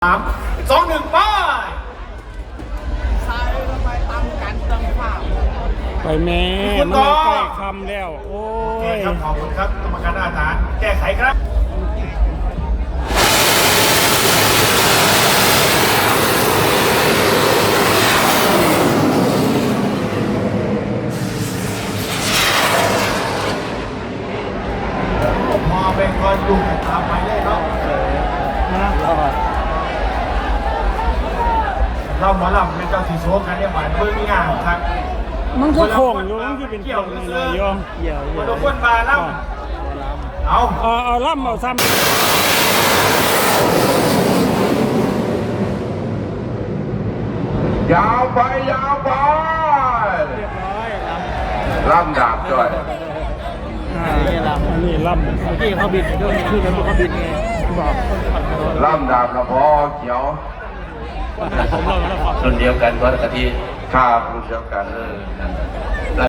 3 2 1ไปไปแม่มันใกล้คำแล้วโอ้ยครับขอบคุณครับกรรมการอาจารย์แก้ไขครับพอเป็นคนดูตามไปได้เนาะเราหมอลำเป็นเจ้าสีโซกันเนี่ยหมายเพิ่งงานครับมันก็โค้งอยู่มันก็เป็นโค้งเลยโยมคนละคนมาล่ำเอาล่ำเอาซ้ำยาวไปยาวไปล่ำดาบด้วยนี่ล่ำที่เขาบินด้วยคือมันเขาบินไงบอก ล่ำดาบละพอเขียวผมเล่าแล้วครับ รุ่นเดียวกันวัดกะทิครับรู้เดียวกัน